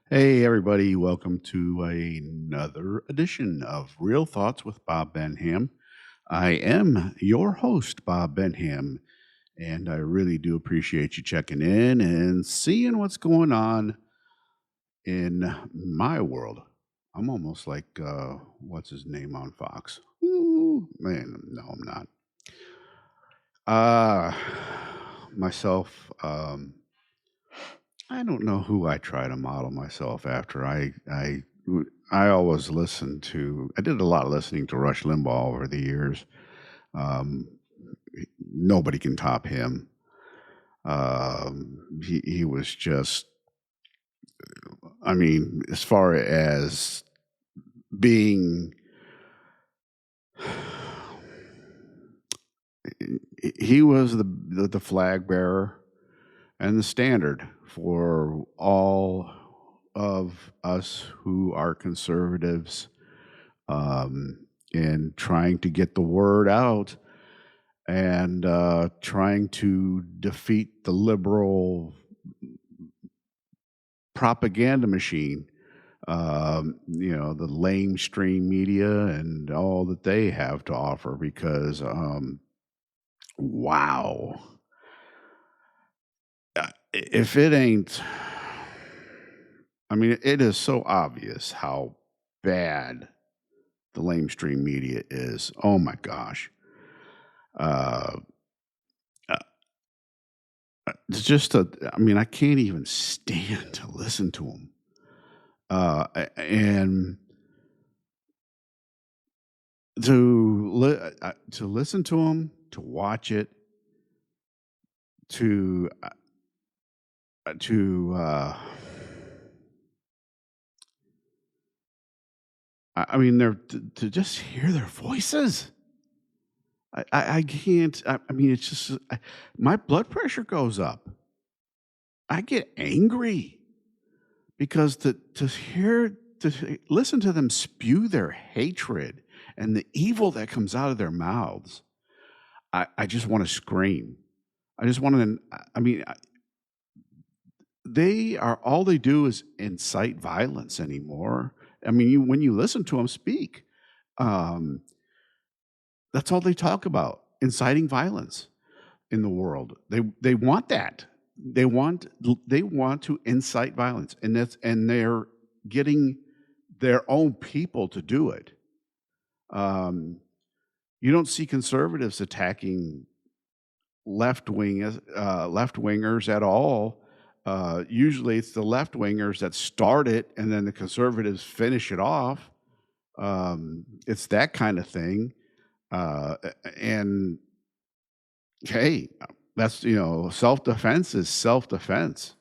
Hey, everybody, welcome to another edition of Real Thoughts with Bob Benham. I am your host, Bob Benham, and I really do appreciate you checking in and seeing what's going on in my world. I'm almost like, what's his name on Fox? Ooh, man, no, I'm not. Uh, myself, I don't know who I try to model myself after. I always listen to. I did a lot of listening to Rush Limbaugh over the years. Um, Nobody can top him. He was just. I mean, as far as being, he was the flag bearer and the standard for all of us who are conservatives, in trying to get the word out and trying to defeat the liberal propaganda machine, the lamestream media and all that they have to offer. Because, wow, if it ain't, I mean, it is so obvious how bad the lamestream media is. Oh my gosh. Uh, uh, it's just I mean, I can't even stand to listen to them. And to listen to them, to watch it, to to I mean, they're to just hear their voices. I can't. I mean, it's just my blood pressure goes up. I get angry because listen to them spew their hatred and the evil that comes out of their mouths. I just want to scream. I just want to. I mean, they are all they do is incite violence anymore. I mean, when you listen to them speak, um, that's all they talk about: inciting violence in the world. They want that. They want to incite violence, and they're getting their own people to do it. Um, you don't see conservatives attacking left wingers at all. Usually, it's the left wingers that start it, and then the conservatives finish it off. It's that kind of thing. And hey, that's self defense is self defense.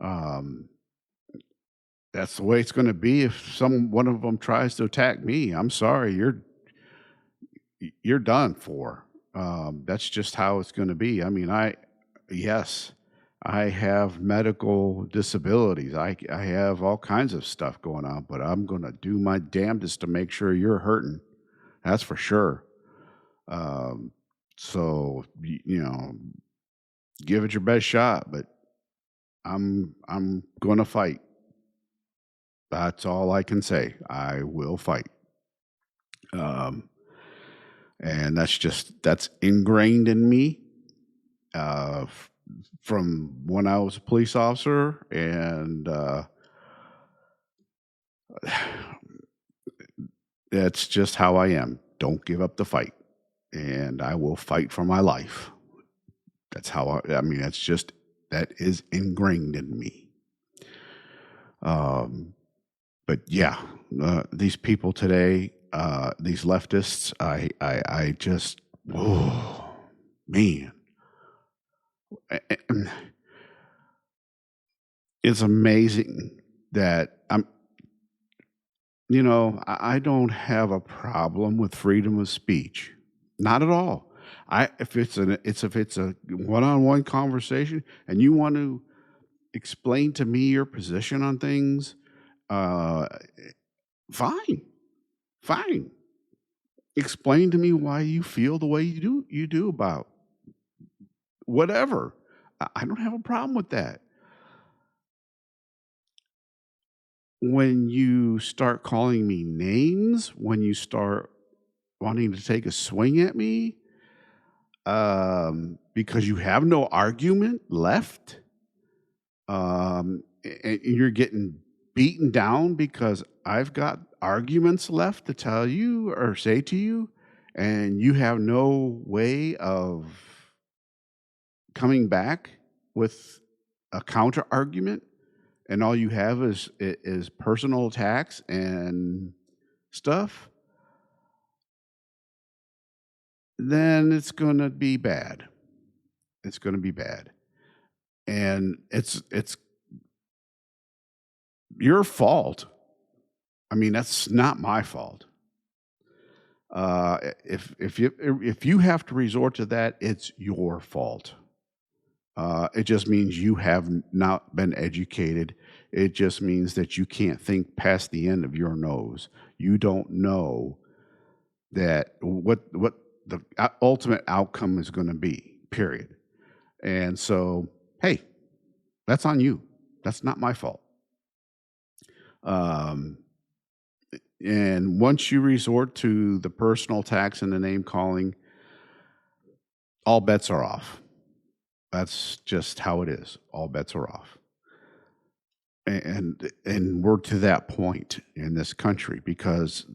Um, that's the way it's going to be if one of them tries to attack me. I'm sorry, you're done for. That's just how it's going to be. I mean, yes, I have medical disabilities. I have all kinds of stuff going on, but I'm going to do my damnedest to make sure you're hurting. That's for sure. Um, so give it your best shot, but I'm going to fight. That's all I can say. I will fight. Um, and that's ingrained in me, from when I was a police officer, and that's just how I am. Don't give up the fight, and I will fight for my life. That's how I mean, that is ingrained in me. Um, but yeah, these people today, these leftists, I just, oh man, it's amazing that I don't have a problem with freedom of speech. Not at all. If it's a one-on-one conversation and you want to explain to me your position on things, uh, fine, fine. Explain to me why you feel the way you do about whatever. I don't have a problem with that. when you start calling me names, when you start wanting to take a swing at me, because you have no argument left, and you're getting beaten down because I've got arguments left to tell you or say to you, and you have no way of coming back with a counter argument, and all you have is personal attacks and stuff, then it's going to be bad. It's going to be bad, and it's your fault. I mean, that's not my fault. If you have to resort to that, it's your fault. It just means you have not been educated. It just means that you can't think past the end of your nose. You don't know that what the ultimate outcome is going to be. Period. And so, hey, that's on you. That's not my fault. Um, and once you resort to the personal attacks and the name calling, all bets are off. That's just how it is. All bets are off. And we're to that point in this country because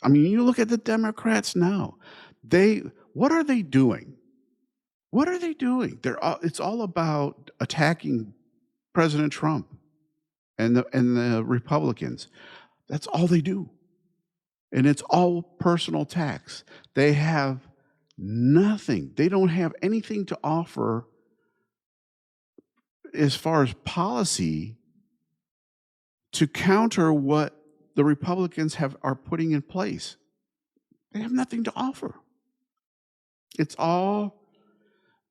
I mean, you look at the Democrats now. They what are they doing? What are they doing? It's all about attacking President Trump and the Republicans. That's all they do. And it's all personal attacks. They have nothing. They don't have anything to offer as far as policy to counter what the Republicans are putting in place. They have nothing to offer. It's all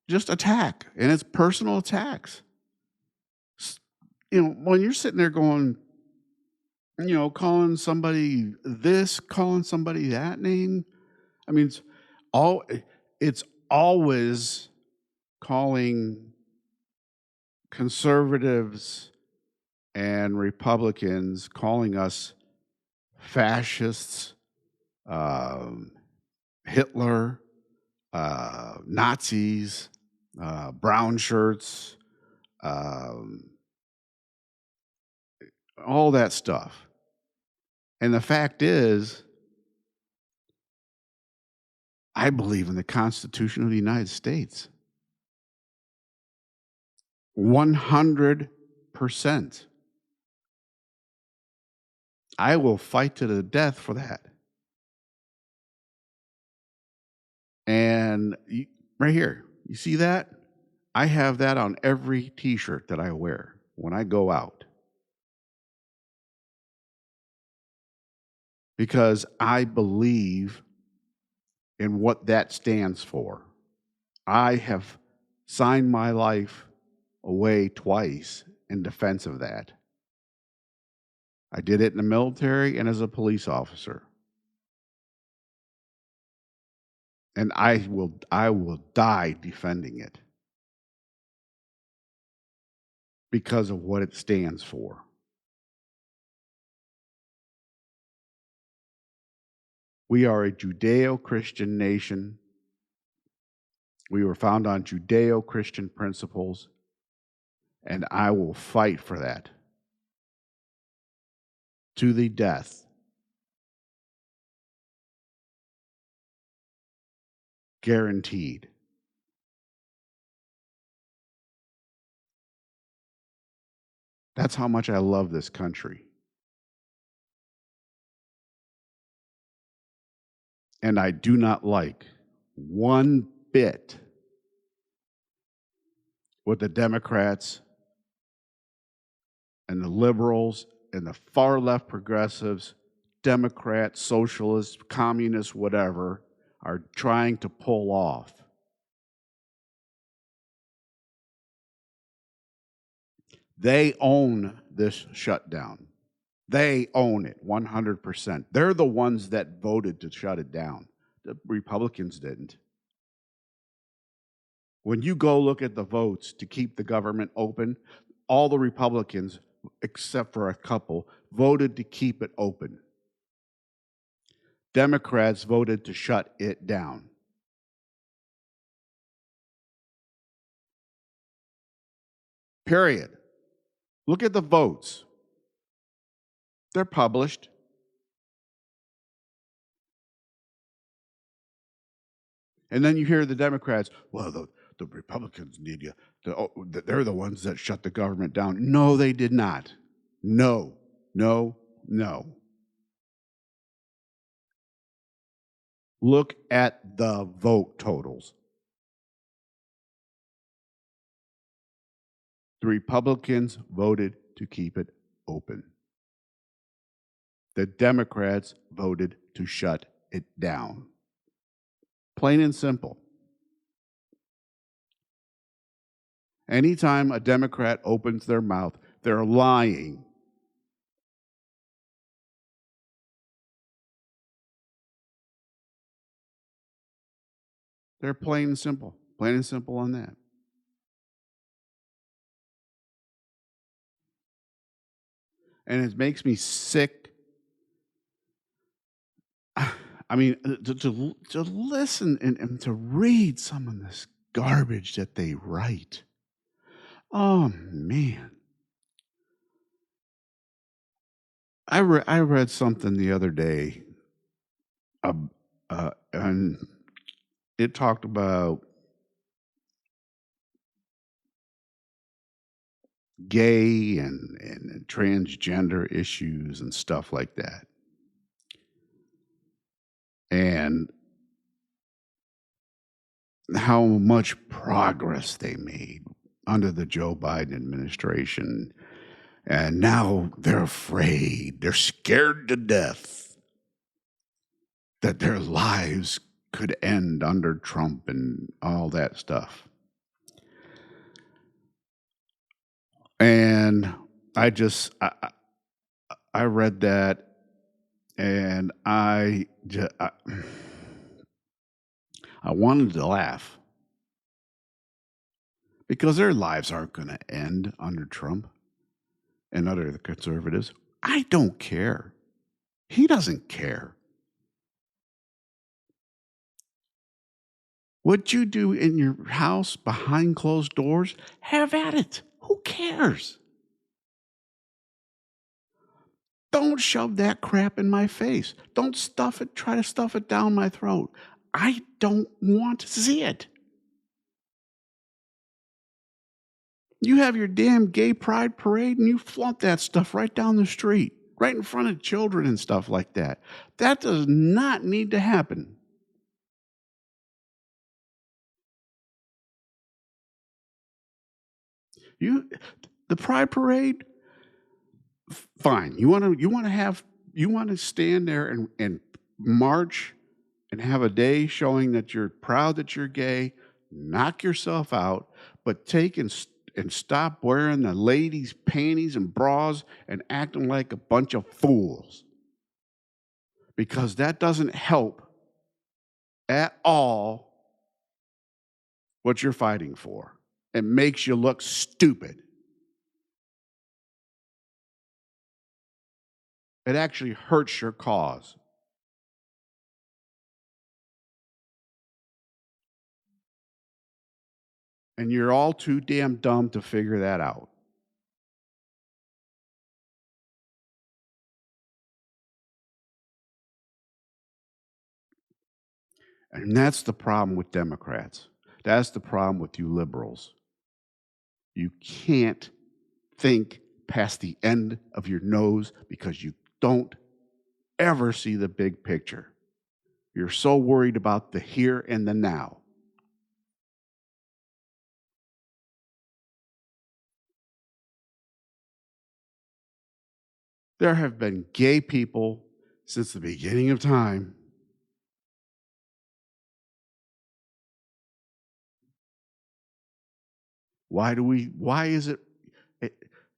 just attack, and it's personal attacks. When you're sitting there going, calling somebody this, calling somebody that name, I mean, it's always calling conservatives and Republicans, calling us fascists, Hitler, Nazis, brown shirts, um, all that stuff. And the fact is, I believe in the Constitution of the United States. 100%. I will fight to the death for that. And right here, you see that? I have that on every t-shirt that I wear when I go out. Because I believe in what that stands for. I have signed my life away twice in defense of that. I did it in the military and as a police officer. And I will die defending it because of what it stands for. We are a Judeo-Christian nation. We were founded on Judeo-Christian principles, and I will fight for that to the death. Guaranteed. That's how much I love this country. And I do not like one bit what the Democrats and the liberals and the far left progressives, Democrats, socialists, communists, whatever, are trying to pull off. They own this shutdown. They own it 100%. They're the ones that voted to shut it down. The Republicans didn't. When you go look at the votes to keep the government open, all the Republicans, except for a couple, voted to keep it open. Democrats voted to shut it down. Period. Look at the votes. They're published. And then you hear the Democrats, well, the Republicans need you. They're the ones that shut the government down. No, they did not. No, no, no. Look at the vote totals. The Republicans voted to keep it open. The Democrats voted to shut it down. Plain and simple. Anytime a Democrat opens their mouth, they're lying. They're plain and simple. Plain and simple on that. And it makes me sick. I mean, to listen and to read some of this garbage that they write. Oh, man. I read something the other day, and it talked about gay and transgender issues and stuff like that. And how much progress they made under the Joe Biden administration. And now they're afraid, they're scared to death that their lives could end under Trump and all that stuff. And I read that, and I wanted to laugh because their lives aren't going to end under Trump and under the conservatives. I don't care. He doesn't care. What you do in your house behind closed doors, have at it. Who cares? Don't shove that crap in my face. Don't try to stuff it down my throat. I don't want to see it. You have your damn gay pride parade and you flaunt that stuff right down the street, right in front of children and stuff like that. That does not need to happen. The pride parade, fine. You want to stand there and march and have a day showing that you're proud that you're gay, knock yourself out, but take and stop wearing the ladies' panties and bras and acting like a bunch of fools. Because that doesn't help at all what you're fighting for. It makes you look stupid. It actually hurts your cause. And you're all too damn dumb to figure that out. And that's the problem with Democrats. That's the problem with you liberals. You can't think past the end of your nose because you don't ever see the big picture. You're so worried about the here and the now. There have been gay people since the beginning of time. Why is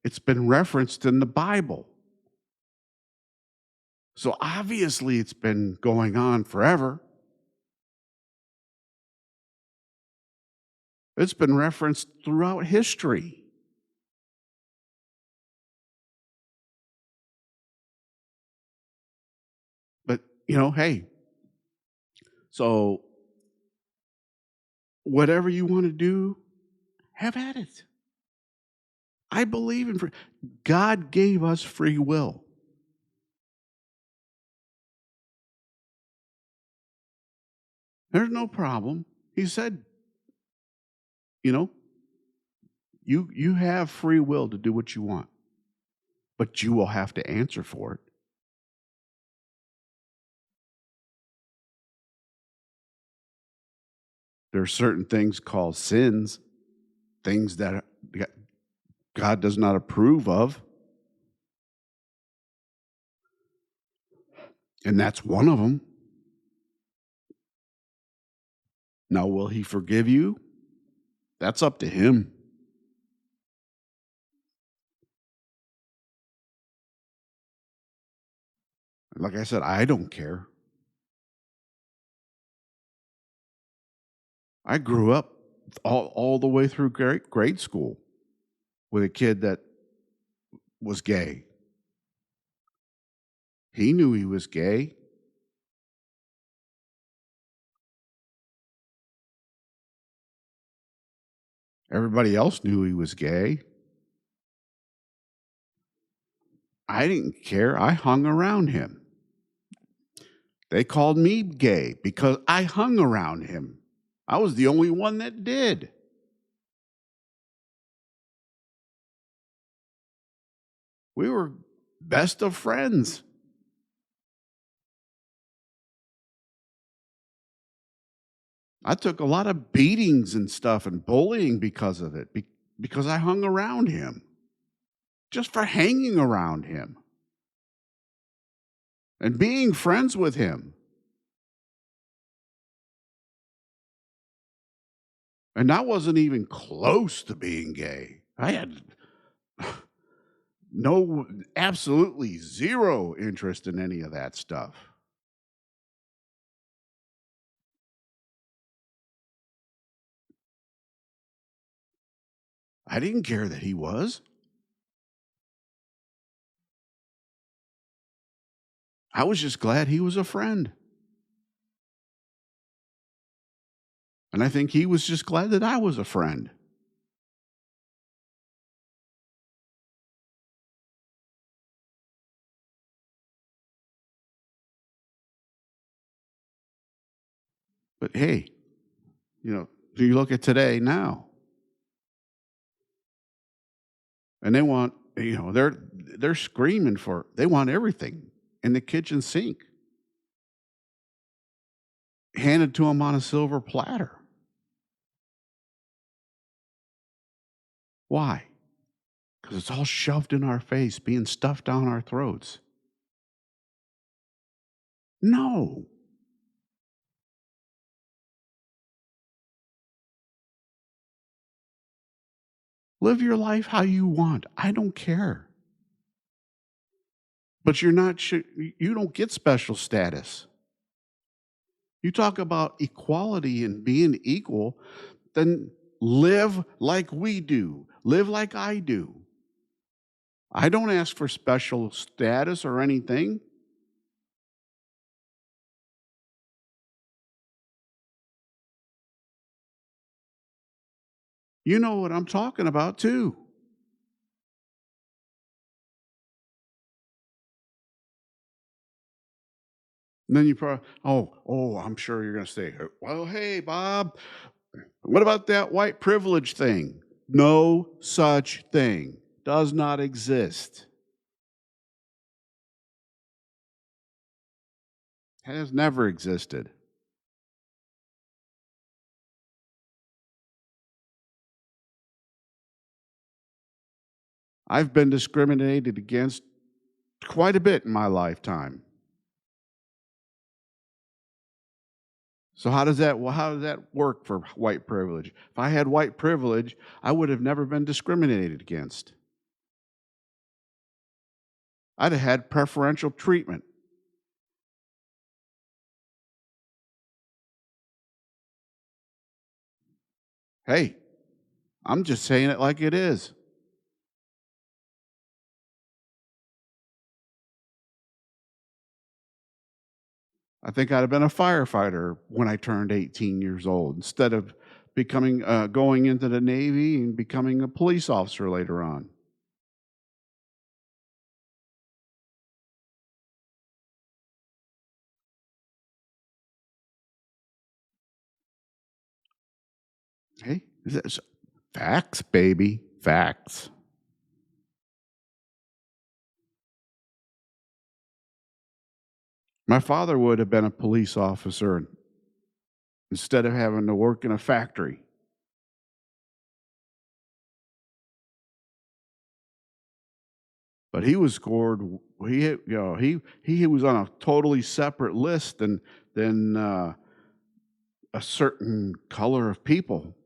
it's been referenced in the Bible. So obviously it's been going on forever. It's been referenced throughout history. hey, so whatever you want to do, have at it. I believe in free. God gave us free will. There's no problem. He said, you know, you have free will to do what you want, but you will have to answer for it. There are certain things called sins, things that God does not approve of, and that's one of them. Now, will he forgive you? That's up to him. Like I said, I don't care. I grew up all the way through grade school with a kid that was gay. He knew he was gay. Everybody else knew he was gay. I didn't care. I hung around him. They called me gay because I hung around him. I was the only one that did. We were best of friends. I took a lot of beatings and stuff and bullying because of it, because I hung around him, just for hanging around him and being friends with him. And I wasn't even close to being gay. I had no, absolutely zero interest in any of that stuff. I didn't care that he was. I was just glad he was a friend. And I think he was just glad that I was a friend. But hey, do you look at today now, and they want, they're screaming for, they want everything in the kitchen sink handed to them on a silver platter. Why? Because it's all shoved in our face, being stuffed down our throats. No. Live your life how you want. I don't care. But you don't get special status. You talk about equality and being equal, then live like we do. Live like I do. I don't ask for special status or anything. You know what I'm talking about too. And then you probably, I'm sure you're going to say, well, hey, Bob, what about that white privilege thing? No such thing. Does not exist. Has never existed. I've been discriminated against quite a bit in my lifetime. So how does that work for white privilege? If I had white privilege, I would have never been discriminated against. I'd have had preferential treatment. Hey, I'm just saying it like it is. I think I'd have been a firefighter when I turned 18 years old instead of becoming going into the Navy and becoming a police officer later on. Hey, facts, baby, facts. My father would have been a police officer instead of having to work in a factory. But he was scored. He was on a totally separate list than a certain color of people,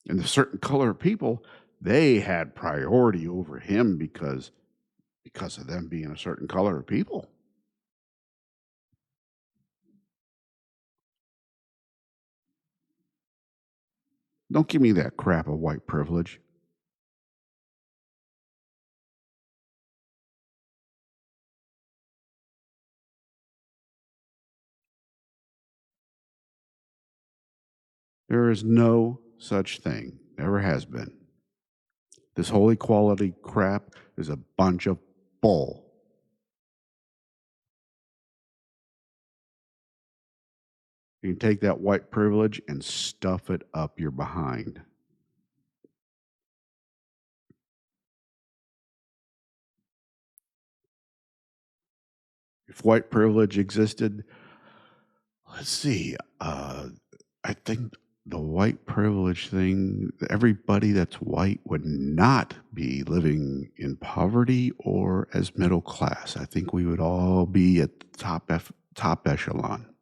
and the certain color of people they had priority over him because of them being a certain color of people. Don't give me that crap of white privilege. There is no such thing. Never has been. This whole equality crap is a bunch of bull. You can take that white privilege and stuff it up your behind. If white privilege existed, let's see, I think the white privilege thing, everybody that's white would not be living in poverty or as middle class. I think we would all be at the top echelon,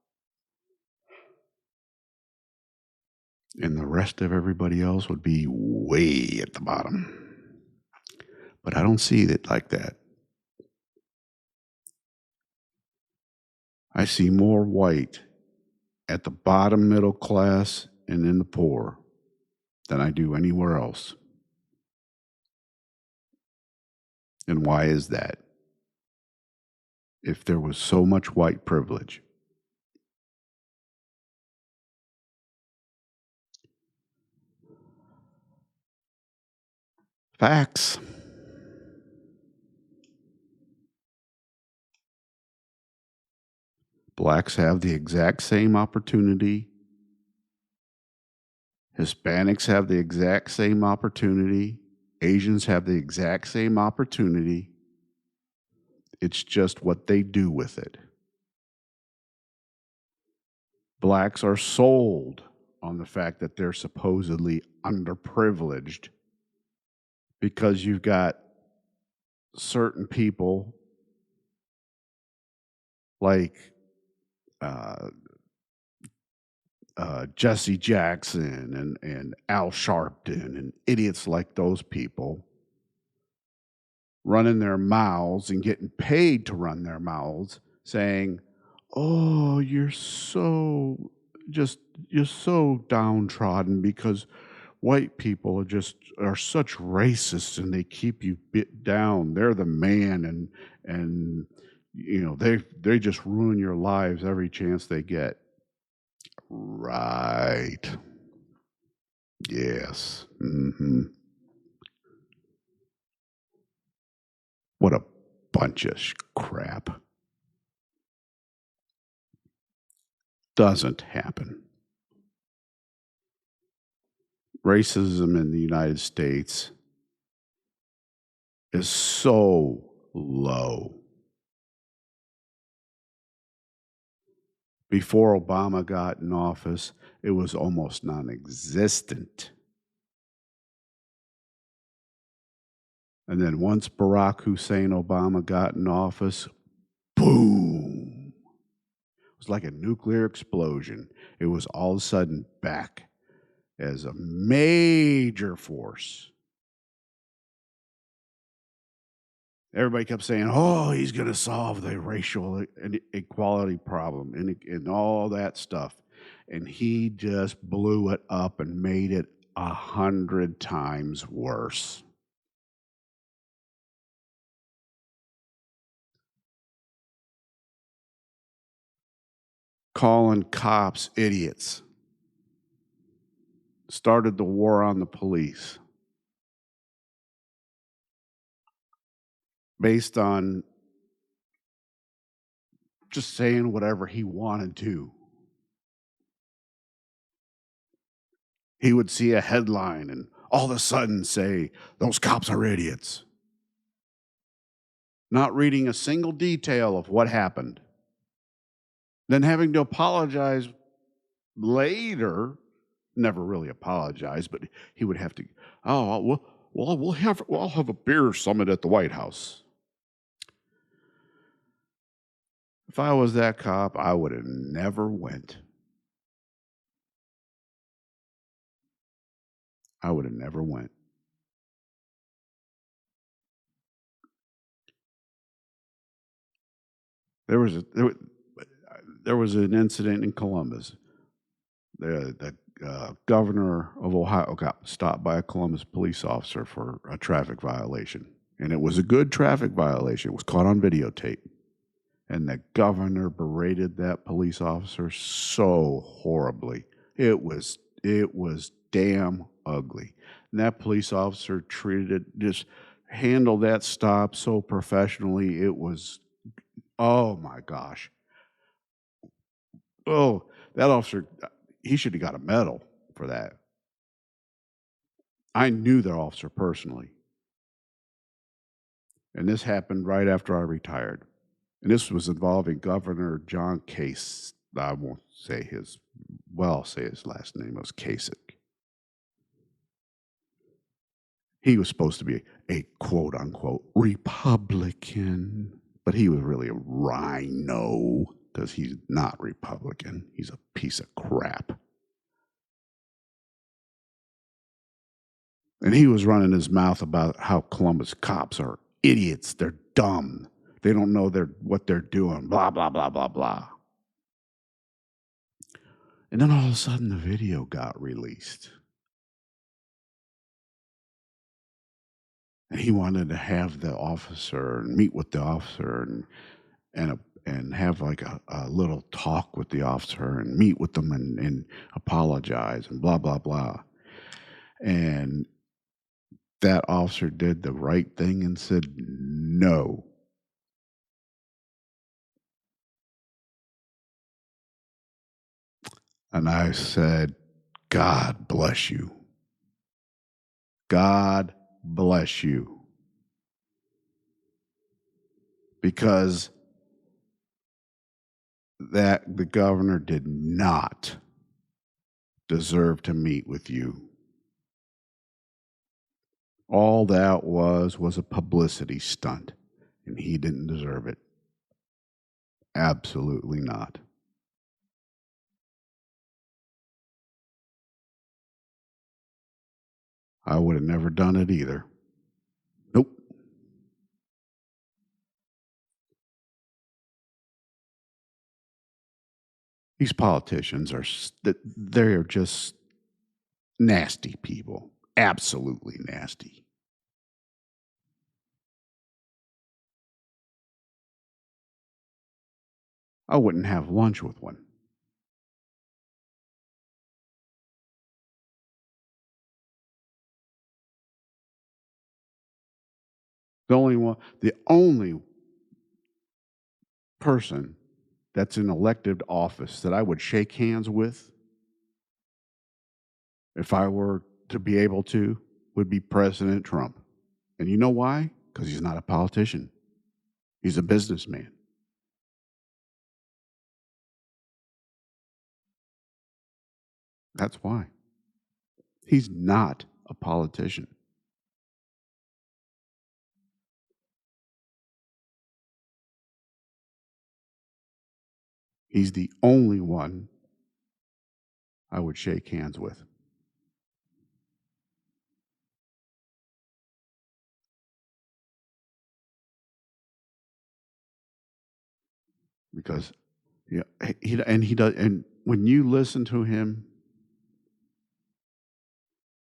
and the rest of everybody else would be way at the bottom. But I don't see it like that. I see more white at the bottom middle class and in the poor than I do anywhere else. And why is that? If there was so much white privilege, facts. Blacks have the exact same opportunity. Hispanics have the exact same opportunity. Asians have the exact same opportunity. It's just what they do with it. Blacks are sold on the fact that they're supposedly underprivileged because you've got certain people like uh, Jesse Jackson and Al Sharpton and idiots like those people running their mouths and getting paid to run their mouths saying, "Oh, just you're so downtrodden because white people are such racists and they keep you bit down. They're the man and they just ruin your lives every chance they get." Right. Yes. What a bunch of crap. Doesn't happen. Racism in the United States is so low. Before Obama got in office, it was almost non existent. And then once Barack Hussein Obama got in office, boom. It was like a nuclear explosion. It was all of a sudden back as a major force. Everybody kept saying, "Oh, he's going to solve the racial equality problem and all that stuff," and he just blew it up and made it 100 times worse. calling cops idiots, started the war on the police based on just saying whatever he wanted to. He would see a headline and all of a sudden say, "Those cops are idiots," not reading a single detail of what happened. Then having to apologize later, never really apologize, but he would have to, "Oh, I'll have a beer summit at the White House." If I was that cop, I would have never went. I would have never went. There was a there was an incident in Columbus. The governor of Ohio got stopped by a Columbus police officer for a traffic violation, and it was a good traffic violation. It was caught on videotape, and the governor berated that police officer so horribly. It was damn ugly. And that police officer treated it, just handled that stop so professionally. It was, oh my gosh. Oh, that officer, he should have got a medal for that. I knew that officer personally, and this happened right after I retired. And this was involving Governor John Case. I won't say his, well, I'll say his last name was Kasich. He was supposed to be a quote unquote Republican, but he was really a rhino because he's not Republican. He's a piece of crap. And he was running his mouth about how Columbus cops are idiots. They're dumb. They don't know what they're doing. Blah, blah, blah, blah, blah. And then all of a sudden, the video got released. And he wanted to have the officer and meet with the officer and have like a little talk with the officer and meet with them and apologize and blah, blah, blah. And that officer did the right thing and said no. And I said, God bless you. God bless you. Because that the governor did not deserve to meet with you. All that was a publicity stunt, and he didn't deserve it. Absolutely not. I would have never done it either. Nope. These politicians they're just nasty people. Absolutely nasty. I wouldn't have lunch with one. The only person that's in elected office that I would shake hands with if I were to be able to would be President Trump. And you know why? Because he's not a politician. He's a businessman. That's why. He's not a politician. He's the only one I would shake hands with. Because yeah, he does, and when you listen to him,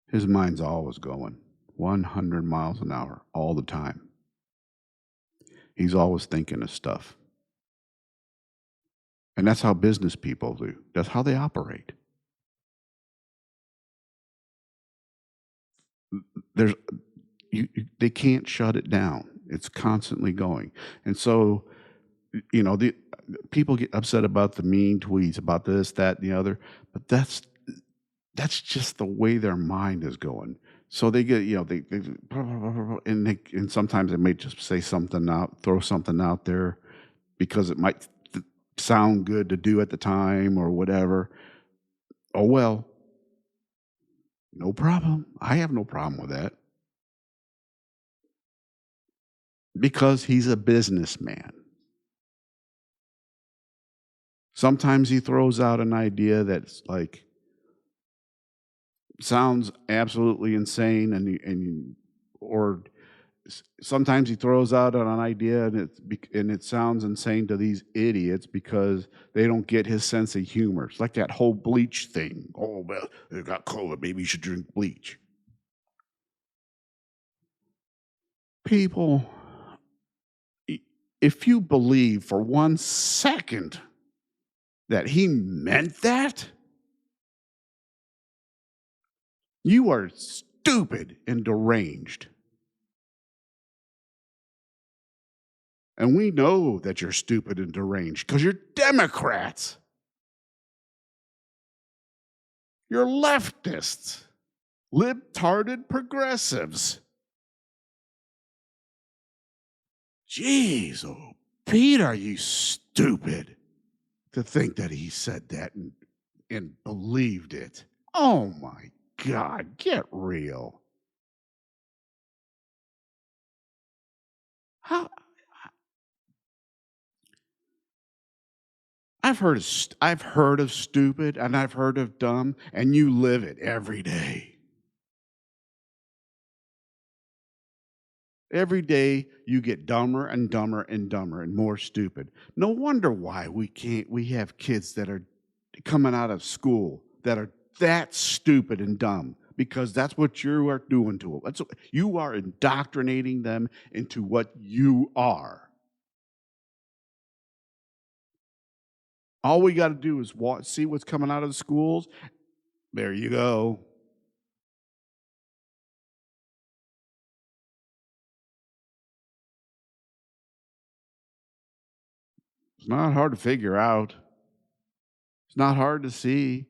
his mind's always going 100 miles an hour all the time. He's always thinking of stuff. And that's how business people do. That's how they operate. There's they can't shut it down. It's constantly going. And so, the people get upset about the mean tweets about this, that, and the other, but that's just the way their mind is going. So they get, they and sometimes they may just say something out, throw something out there because it might sound good to do at the time or whatever. Oh well, no problem. I have no problem with that because he's a businessman. Sometimes he throws out an idea that's like sounds absolutely insane, or sometimes he throws out an idea and it sounds insane to these idiots because they don't get his sense of humor. It's like that whole bleach thing. Oh well, they got COVID. Maybe you should drink bleach. People, if you believe for 1 second that he meant that, you are stupid and deranged. And we know that you're stupid and deranged because you're Democrats. You're leftists, libtarded progressives. Jeez, oh, Pete, are you stupid to think that he said that and believed it? Oh my God, get real. How I've heard of stupid and I've heard of dumb, and you live it every day. Every day you get dumber and dumber and dumber and more stupid. No wonder why we have kids that are coming out of school that are that stupid and dumb because that's what you are doing to them. You are indoctrinating them into what you are. All we got to do is see what's coming out of the schools. There you go. It's not hard to figure out. It's not hard to see.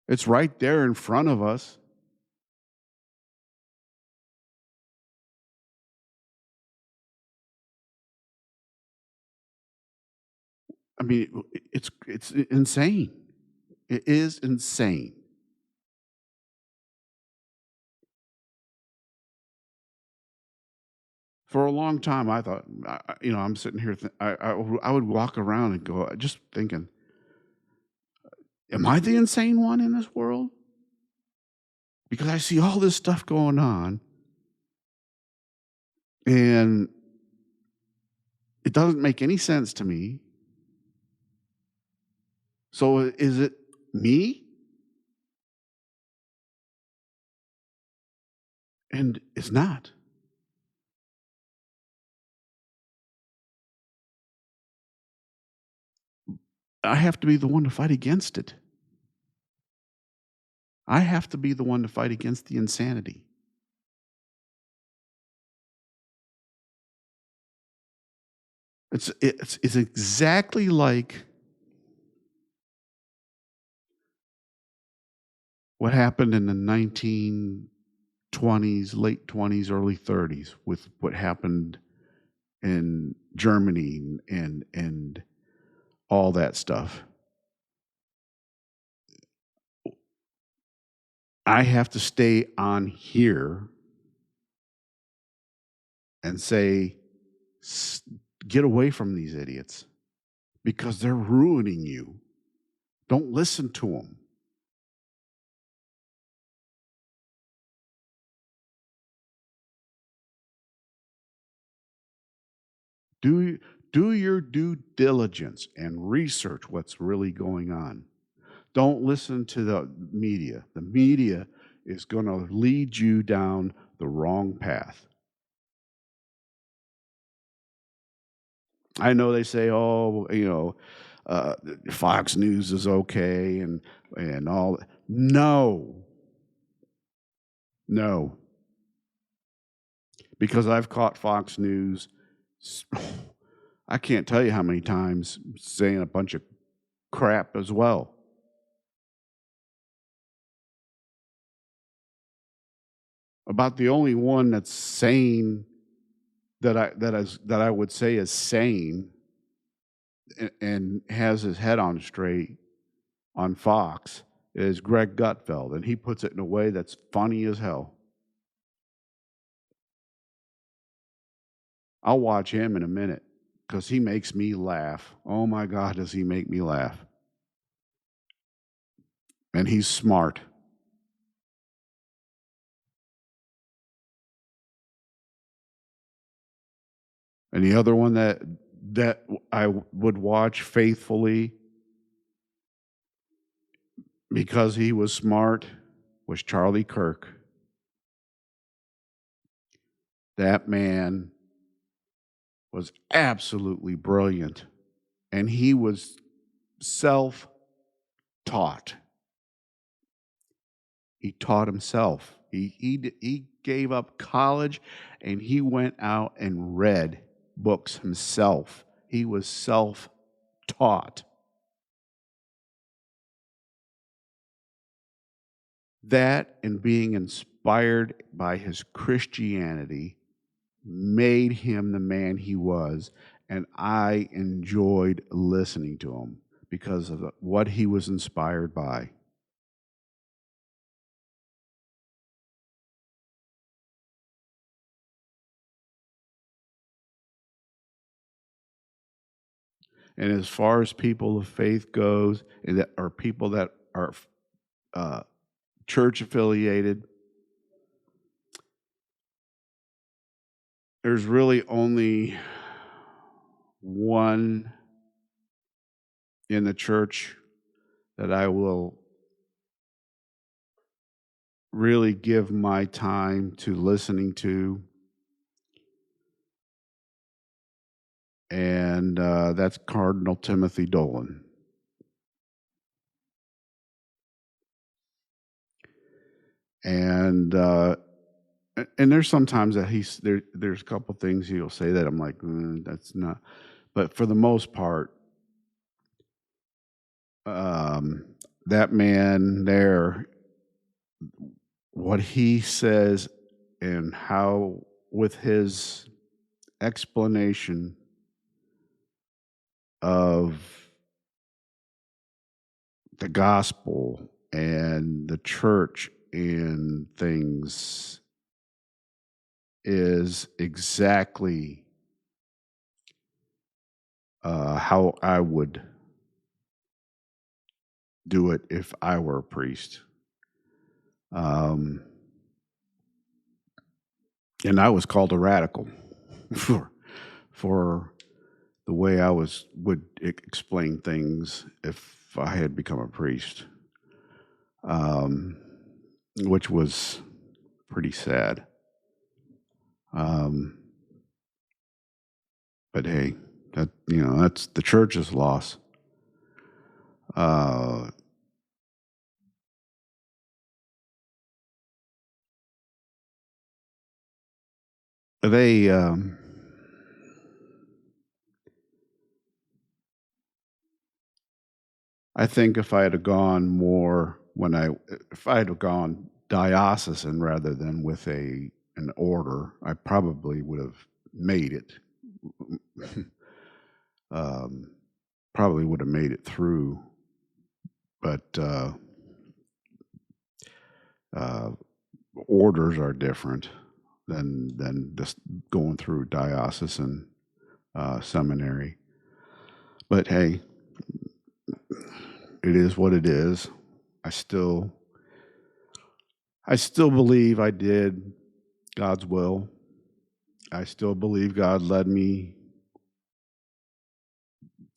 It's right there in front of us. I mean, it's insane. It is insane. For a long time, I thought, I'm sitting here, I would walk around and go, just thinking, am I the insane one in this world? Because I see all this stuff going on, and it doesn't make any sense to me. So is it me? And it's not. I have to be the one to fight against it. I have to be the one to fight against the insanity. It's exactly like what happened in the 1920s, late 20s, early 30s with what happened in Germany and all that stuff. I have to stay on here and say, get away from these idiots because they're ruining you. Don't listen to them. Do do your due diligence and research what's really going on. Don't listen to the media. The media is going to lead you down the wrong path. I know they say, "Oh, Fox News is okay," and all. No, no, because I've caught Fox News. s- I can't tell you how many times saying a bunch of crap as well. About the only one that's sane that I would say is sane and has his head on straight on Fox is Greg Gutfeld, and he puts it in a way that's funny as hell. I'll watch him in a minute because he makes me laugh. Oh my God, does he make me laugh? And he's smart. And the other one that I would watch faithfully because he was smart was Charlie Kirk. That man was absolutely brilliant, and he was self taught. He taught himself. He gave up college and he went out and read books himself. He was self taught. That and being inspired by his Christianity made him the man he was. And I enjoyed listening to him because of what he was inspired by. And as far as people of faith goes, and that are people that are uh, church affiliated, there's really only one in the church that I will really give my time to listening to, and that's Cardinal Timothy Dolan. And and there's sometimes that there's a couple things he'll say that I'm like, that's not. But for the most part, um, that man there, what he says and how with his explanation of the gospel and the church and things is exactly how I would do it if I were a priest. Um, and I was called a radical for for the way I would explain things if I had become a priest, um, which was pretty sad. Um, but hey, that's the church's loss. Uh, they I think if I had gone more when I if I had gone diocesan rather than with an order, I probably would have made it. um, Probably would have made it through, but uh, orders are different than just going through diocesan seminary. But hey, it is what it is. I still I still believe I did God's will. I still believe God led me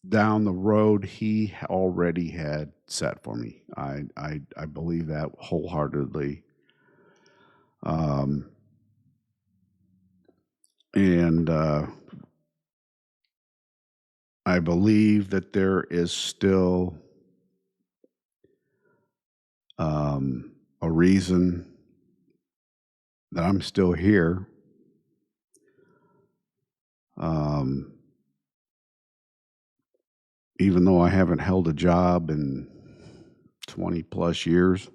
down the road He already had set for me. I believe that wholeheartedly. Um, and I believe that there is still a reason that I'm still here. Um, Even though I haven't held a job in 20 plus years.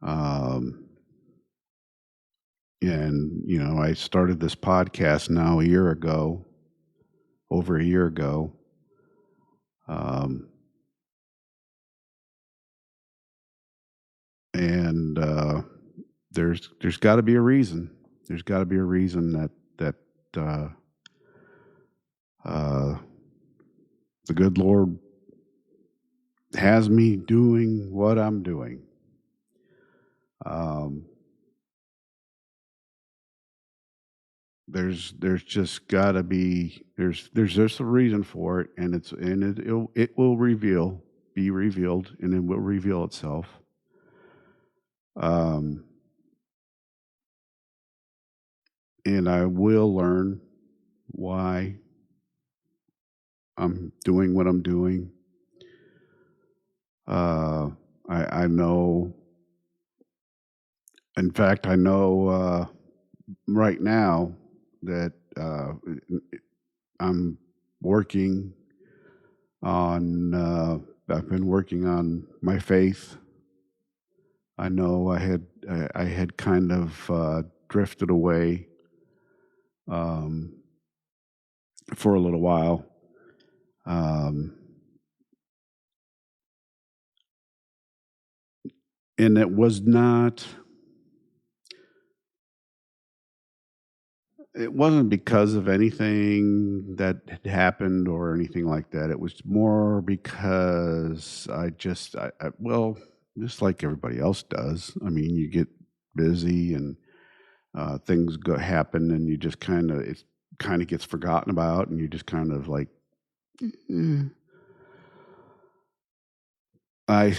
Um, and, I started this podcast now a year ago, over a year ago. Um, and there's got to be a reason. There's got to be a reason that uh, uh, the good Lord has me doing what I'm doing. Um, there's just got to be there's just a reason for it, and it will be revealed, and it will reveal itself. Um, and I will learn why I'm doing what I'm doing. Uh, I know, in fact, I know right now that I'm working on. I've been working on my faith. I know I had kind of drifted away um, for a little while. Um, and it wasn't because of anything that had happened or anything like that. It was more because well, just like everybody else does. I mean, you get busy and things happen, and you just it kind of gets forgotten about, and you just kind of like, "Eh." I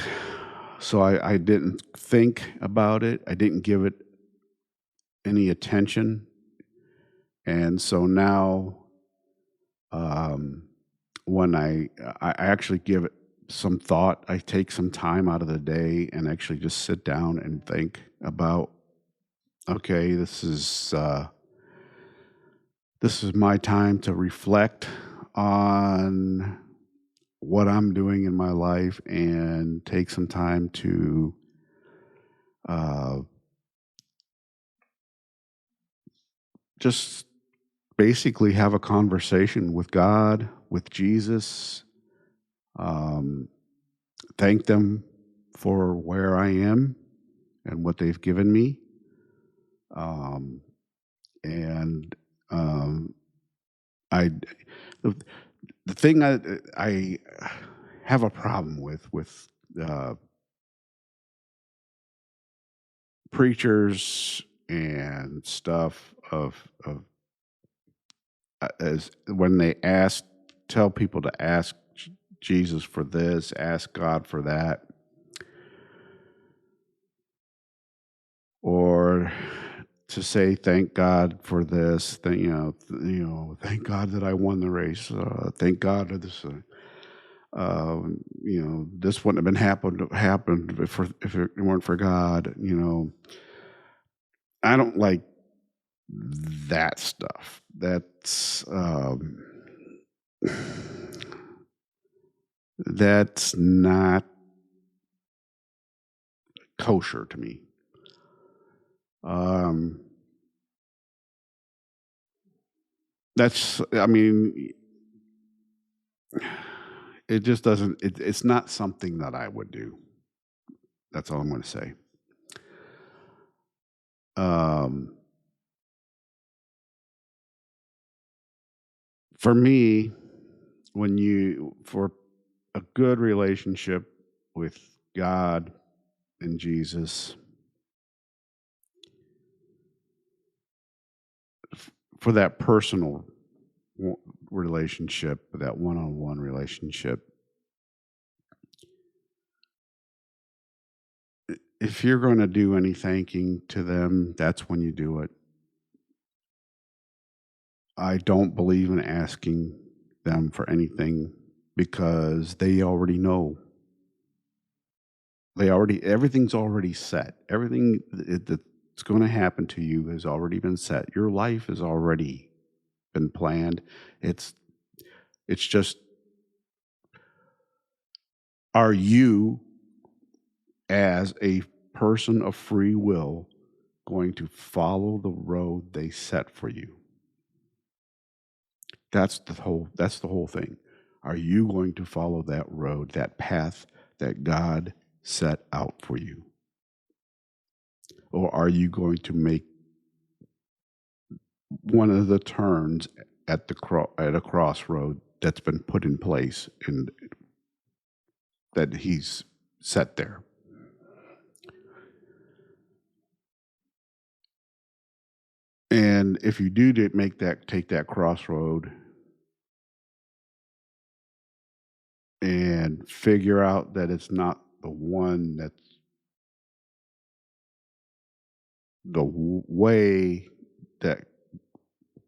I didn't think about it. I didn't give it any attention, and so now, um, when I actually give it some thought, I take some time out of the day and actually just sit down and think about, okay, this is my time to reflect on what I'm doing in my life and take some time to uh, just basically have a conversation with God, with Jesus, um, thank them for where I am and what they've given me. Um, and um, I, the, the thing I have a problem with uh, preachers and stuff of as when they tell people to ask Jesus for this, ask God for that, or to say thank God for this, thank God that I won the race, thank God that this, this wouldn't have been happened if it weren't for God. I don't like that stuff. That's not kosher to me. Um, I mean, it just doesn't. It's not something that I would do. That's all I'm going to say. Um, for me, for a good relationship with God and Jesus, for that personal relationship, that one-on-one relationship, if you're going to do any thanking to them, that's when you do it. I don't believe in asking them for anything because they already know. Everything's already set. Everything that's going to happen to you has already been set. Your life has already been planned. It's it's just, are you, as a person of free will, going to follow the road they set for you? That's the whole thing. Are you going to follow that road, that path that God set out for you? Or are you going to make one of the turns at a crossroad that's been put in place and that he's set there? And if you do take that crossroad and figure out that it's not the one that's way that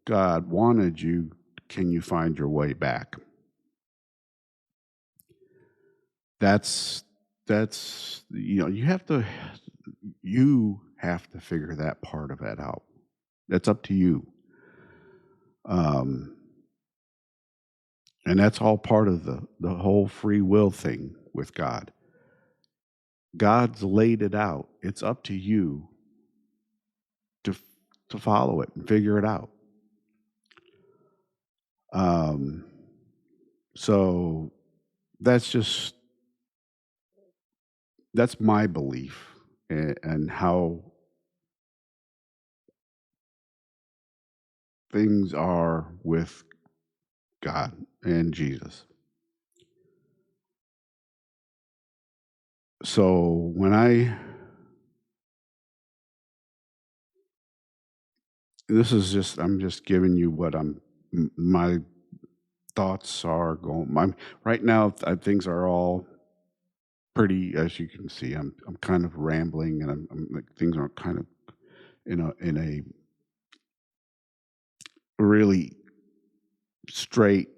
God wanted you, can you find your way back? That's you have to figure that part of it out. That's up to you. Um, and that's all part of the whole free will thing with God. God's laid it out. It's up to you to to follow it and figure it out. Um, so that's just that's my belief and how things are with God and Jesus. So when I this is just I'm just giving you what my thoughts are going. My right now things are all pretty, as you can see. I'm kind of rambling, and I'm like things aren't kind of in a really straight,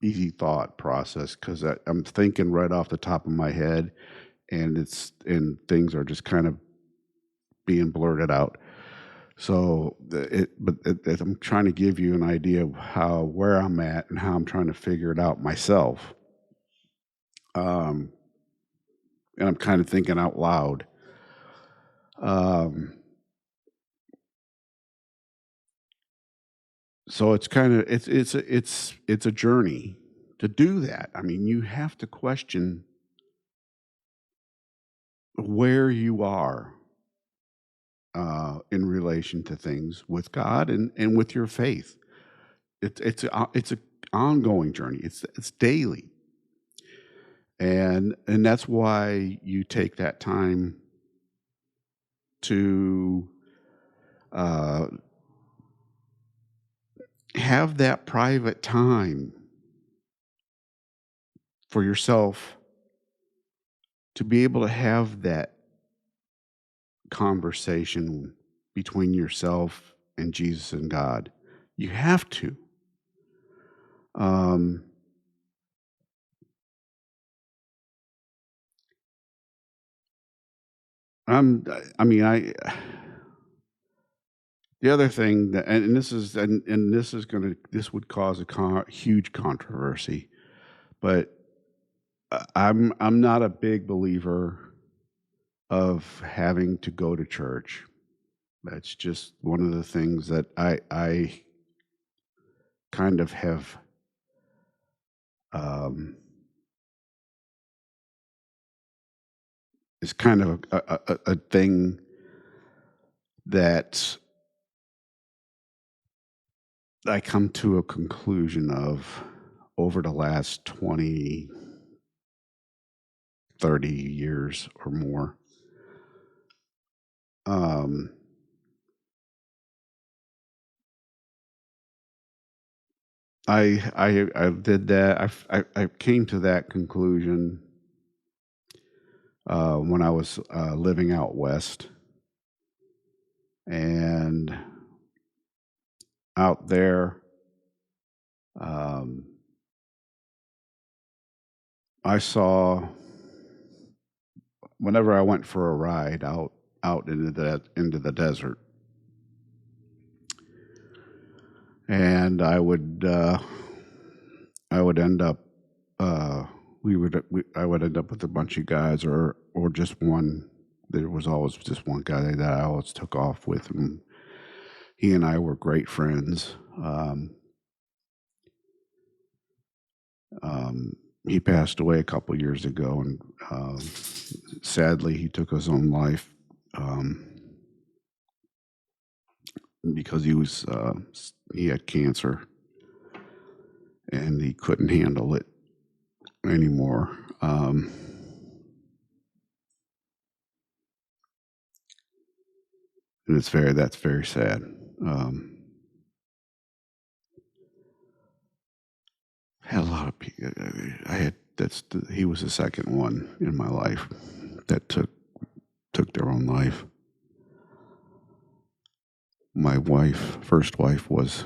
easy thought process because I'm thinking right off the top of my head, and things are just kind of being blurted out. So I'm trying to give you an idea of where I'm at and how I'm trying to figure it out myself. Um, and I'm kind of thinking out loud. Um, so it's kind of it's a journey to do that. I mean, you have to question where you are in relation to things with God and with your faith. It's a ongoing journey. It's daily, and that's why you take that time to uh, have that private time for yourself to be able to have that conversation between yourself and Jesus and God. You have to. Um, I mean, the other thing that, and this is this would cause a huge controversy, but I'm not a big believer of having to go to church. That's just one of the things that I kind of have um, is kind of a thing that I come to a conclusion of over the last 20, 30 years or more. Um, I did that. I came to that conclusion when I was living out west, and out there, Um, I saw whenever I went for a ride out into the desert, and I would end up I would end up with a bunch of guys or just one. There was always just one guy that I always took off with, and he and I were great friends. Um, he passed away a couple years ago, and sadly, he took his own life um, because he had cancer and he couldn't handle it anymore. And that's very sad. Um, had a lot of people. I had he was the second one in my life that took their own life. My first wife, was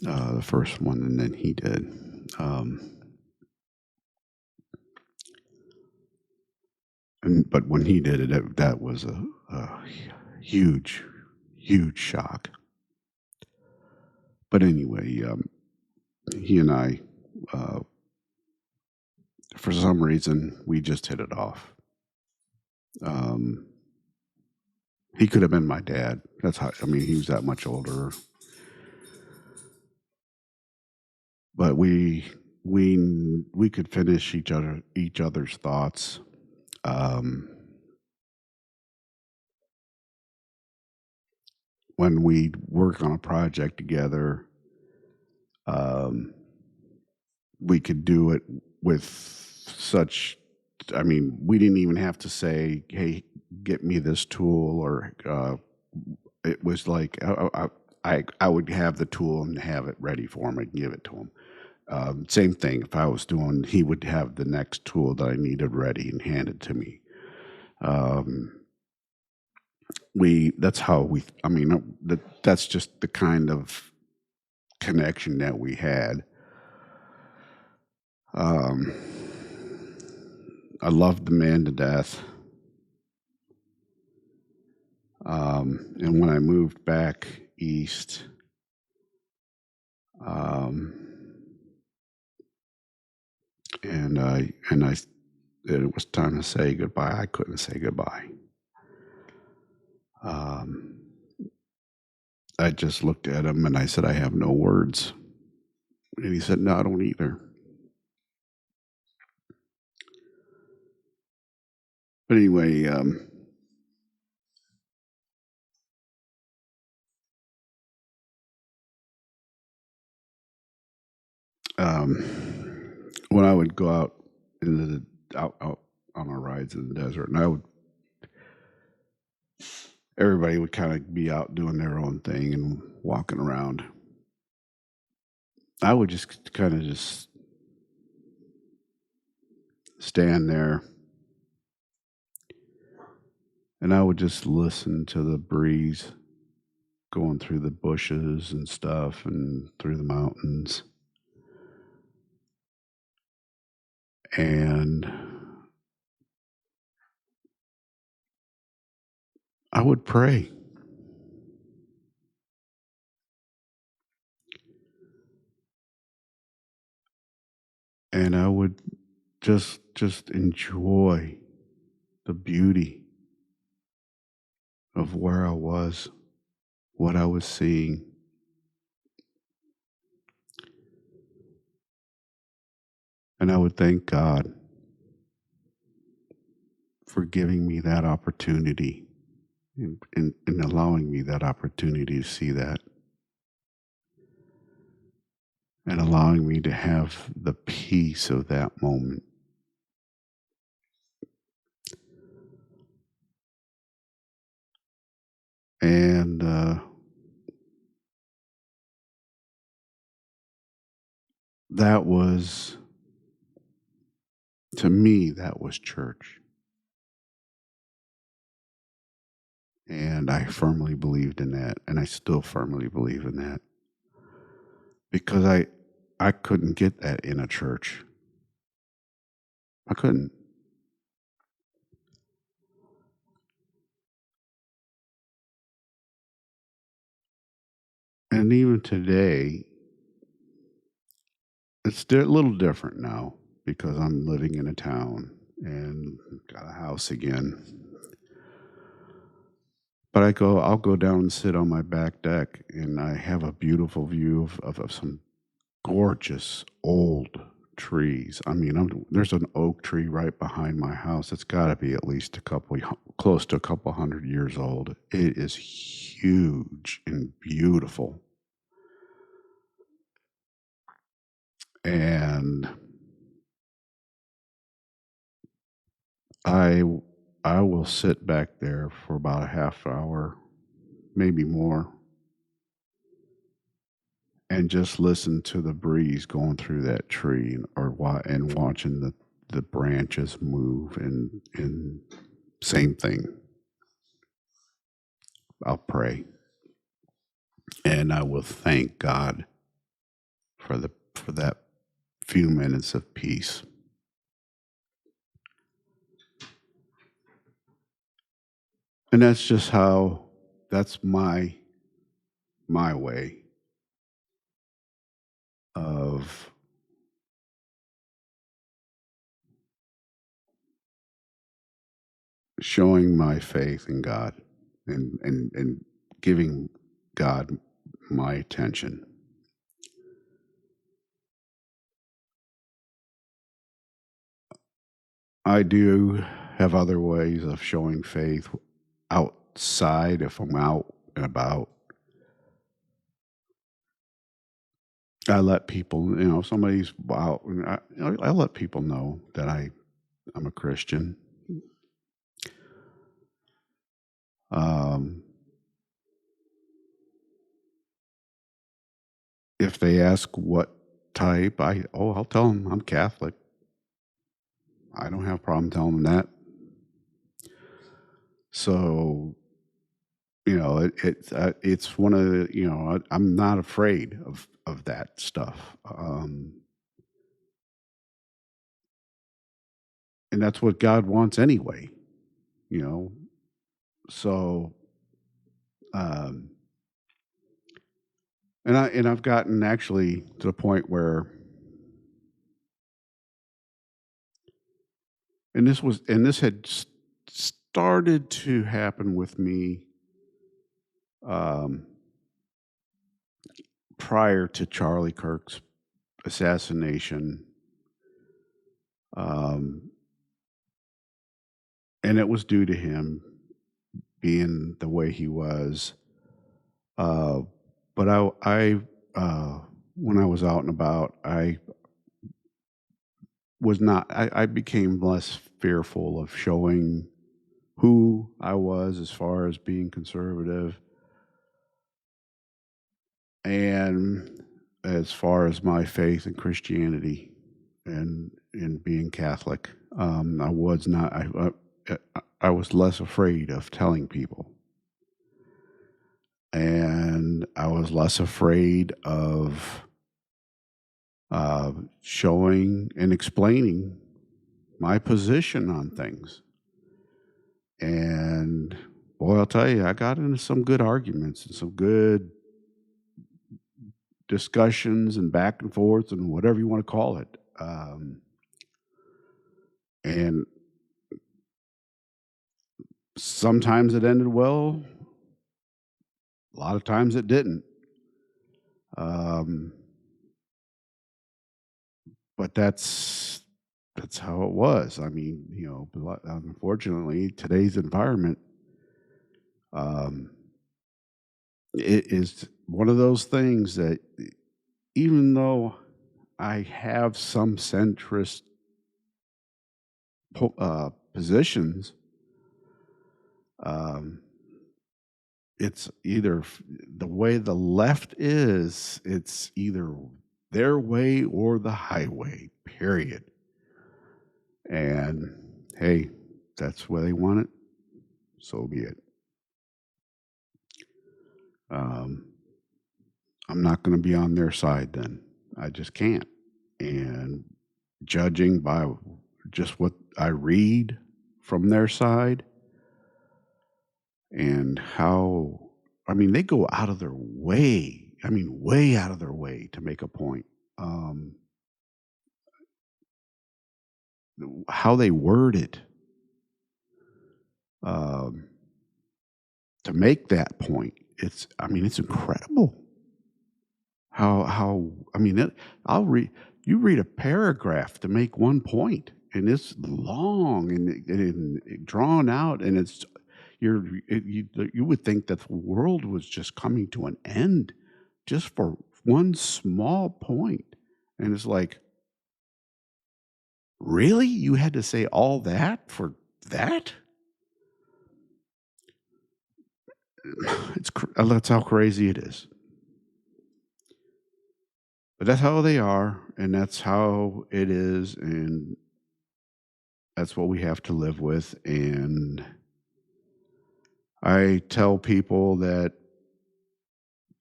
the first one, and then he did. But when he did it, that was a huge, huge shock. But anyway, he and I, uh, for some reason, we just hit it off. Um, he could have been my dad. That's how. I mean, he was that much older. But we could finish each other's thoughts. Um, when we work on a project together, um, we could do it with such. I mean, we didn't even have to say, "Hey, get me this tool," or it was like I would have the tool and have it ready for him and give it to him. Same thing. If I was doing, he would have the next tool that I needed ready and hand it to me. Um, that's how we. I mean, that's just the kind of connection that we had. Um, I loved the man to death. And when I moved back east, um, and it was time to say goodbye. I couldn't say goodbye. Um, I just looked at him and I said, "I have no words." And he said, "No, I don't either." But anyway, um, when I would go out out on our rides in the desert, and everybody would kind of be out doing their own thing and walking around. I would just kind of just stand there, and I would just listen to the breeze going through the bushes and stuff and through the mountains. And I would pray. And I would just enjoy the beauty of where I was, what I was seeing. And I would thank God for giving me that opportunity and allowing me that opportunity to see that and allowing me to have the peace of that moment. And that was, to me, that was church. And I firmly believed in that. And I still firmly believe in that because I couldn't get that in a church. I couldn't. And even today, it's a little different now because I'm living in a town and got a house again. But I'll go down and sit on my back deck, and I have a beautiful view of some gorgeous old trees. I mean, there's an oak tree right behind my house. It's got to be at least close to a couple 100 years old. It is huge and beautiful. And I I will sit back there for about a half hour, maybe more, and just listen to the breeze going through that tree and watching the branches move and same thing. I'll pray and I will thank God for that few minutes of peace. And that's just how that's my way of showing my faith in God and giving God my attention. I do have other ways of showing faith outside if I'm out and about. I let people, if somebody's out, I let people know that I'm a Christian. Um, if they ask what type, I'll tell them I'm Catholic. I don't have a problem telling them that. So it's one of the I'm not afraid of that stuff, and that's what God wants anyway. You know, so um, I've gotten actually to the point where, and this had started to happen with me um, prior to Charlie Kirk's assassination. Um, and it was due to him being the way he was. Uh, but when I was out and about, I became less fearful of showing who I was as far as being conservative and as far as my faith in Christianity and in being Catholic. I was not. I was less afraid of telling people, and I was less afraid of showing and explaining my position on things. And boy, I'll tell you, I got into some good arguments and some good discussions and back and forth and whatever you want to call it. And sometimes it ended well, a lot of times it didn't. Um, but that's how it was. I mean, unfortunately, today's environment, um, it is one of those things that even though I have some centrist positions, um, it's either the way the left is, it's either their way or the highway, period. And hey, that's where they want it. So be it. Um, I'm not going to be on their side then. I just can't. And judging by just what I read from their side and how, I mean, they go out of their way. I mean, way out of their way to make a point. Um, how they word it, um, to make that point. I mean, it's incredible how, I mean, I'll read, you read a paragraph to make one point, and it's long and drawn out, and you would think that the world was just coming to an end just for one small point. And it's like, really? You had to say all that for that? That's how crazy it is. But that's how they are, and that's how it is, and that's what we have to live with. And I tell people that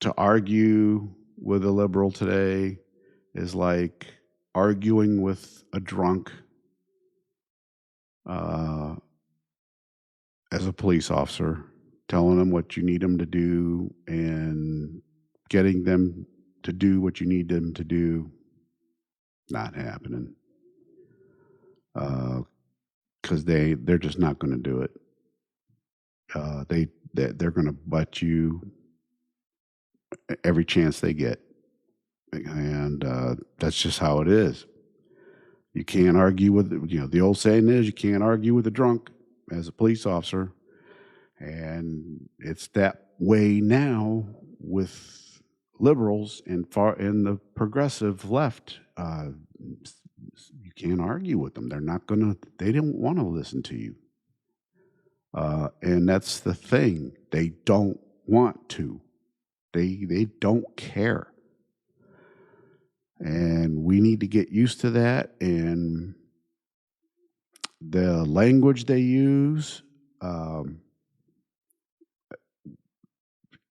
to argue with a liberal today is like arguing with a drunk uh, as a police officer, telling them what you need them to do and getting them to do what you need them to do. Not happening, because they're just not going to do it. They're going to butt you every chance they get, and that's just how it is. You can't argue with, the old saying is you can't argue with a drunk as a police officer, and it's that way now with liberals and far in the progressive left. You can't argue with them. They're not gonna. They don't want to listen to you, and that's the thing. They don't want to. They don't care, and we need to get used to that. And the language they use,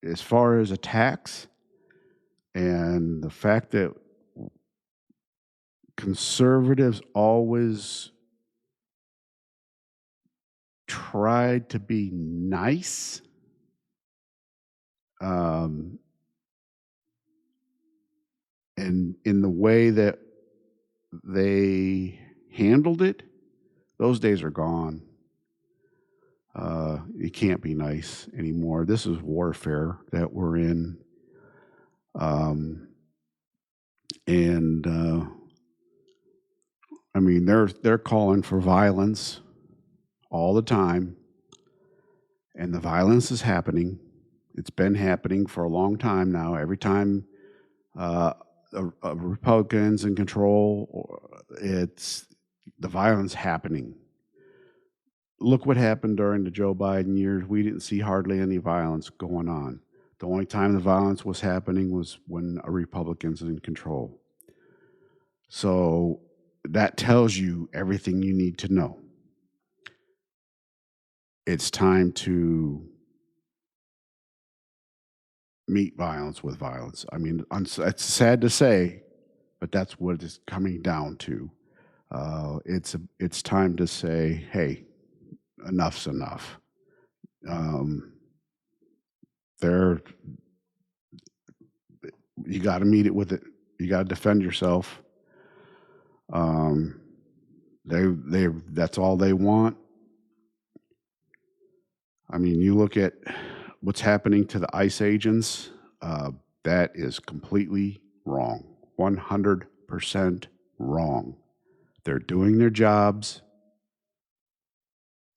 as far as attacks, and the fact that conservatives always tried to be nice, um, and in the way that they handled it, those days are gone. You can't be nice anymore. This is warfare that we're in. Um, and I mean, they're calling for violence all the time, and the violence is happening. It's been happening for a long time now. Every time uh, Republicans in control, it's the violence happening. Look what happened during the Joe Biden years. We didn't see hardly any violence going on. The only time the violence was happening was when a Republican's in control. So that tells you everything you need to know. It's time to meet violence with violence. I mean, it's sad to say, but that's what it's coming down to. It's time to say, hey, enough's enough. Um, there, you got to meet it with it. You got to defend yourself. Um, that's all they want. I mean, you look at what's happening to the ICE agents. That is completely wrong. 100% wrong. They're doing their jobs.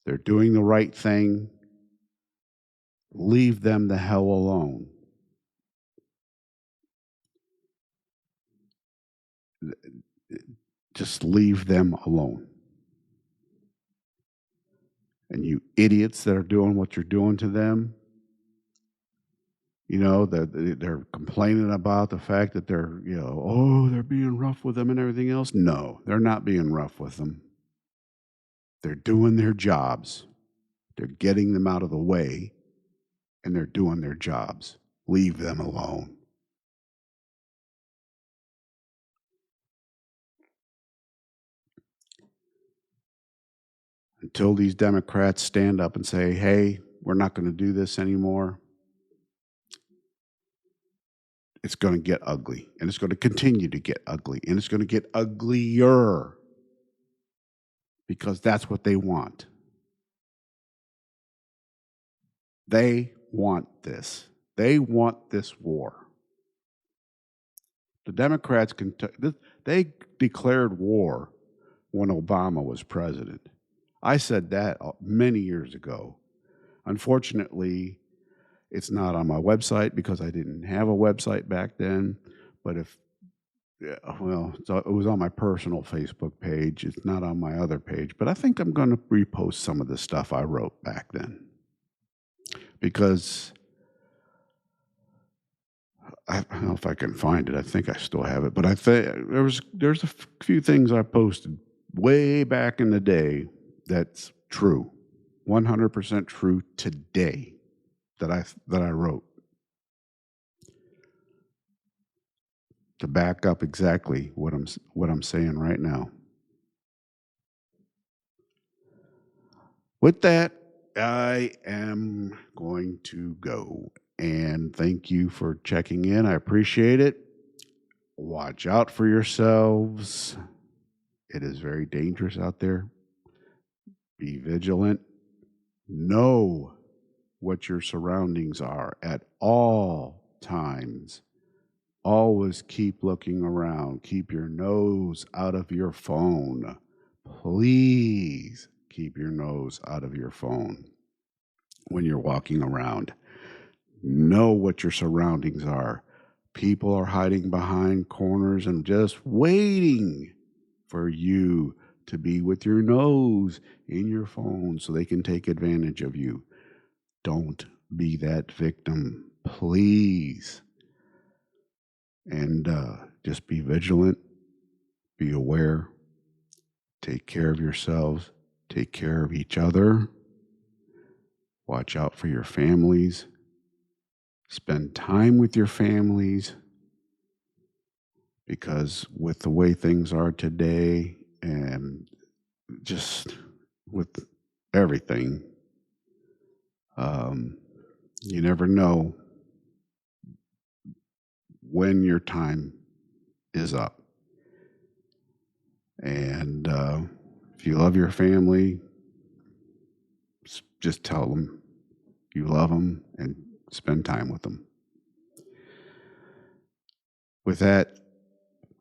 They're doing the right thing. Leave them the hell alone. Just leave them alone. And you idiots that are doing what you're doing to them, they're complaining about the fact that they're being rough with them and everything else. No, they're not being rough with them. They're doing their jobs. They're getting them out of the way, and they're doing their jobs. Leave them alone. Until these Democrats stand up and say, hey, we're not going to do this anymore, it's going to get ugly. And it's going to continue to get ugly. And it's going to get uglier because that's what they want. They want this. They want this war. The Democrats they declared war when Obama was president. I said that many years ago. Unfortunately, it's not on my website because I didn't have a website back then. But so it was on my personal Facebook page. It's not on my other page. But I think I'm going to repost some of the stuff I wrote back then because I don't know if I can find it. I think I still have it. But I think there's a few things I posted way back in the day that's true, 100% true today that I wrote to back up exactly what I'm saying right now. With that, I am going to go. And thank you for checking in. I appreciate it. Watch out for yourselves. It is very dangerous out there. Be vigilant. Know what your surroundings are at all times. Always keep looking around. Keep your nose out of your phone. Please keep your nose out of your phone when you're walking around. Know what your surroundings are. People are hiding behind corners and just waiting for you to be with your nose in your phone so they can take advantage of you. Don't be that victim, please. And just be vigilant, be aware, take care of yourselves, take care of each other, watch out for your families, spend time with your families, because with the way things are today and just with everything, you never know when your time is up. And if you love your family, just tell them you love them and spend time with them. With that,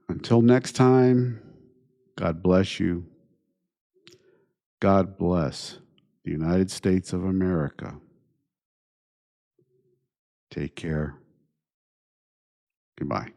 until next time, God bless you. God bless the United States of America. Take care. Goodbye.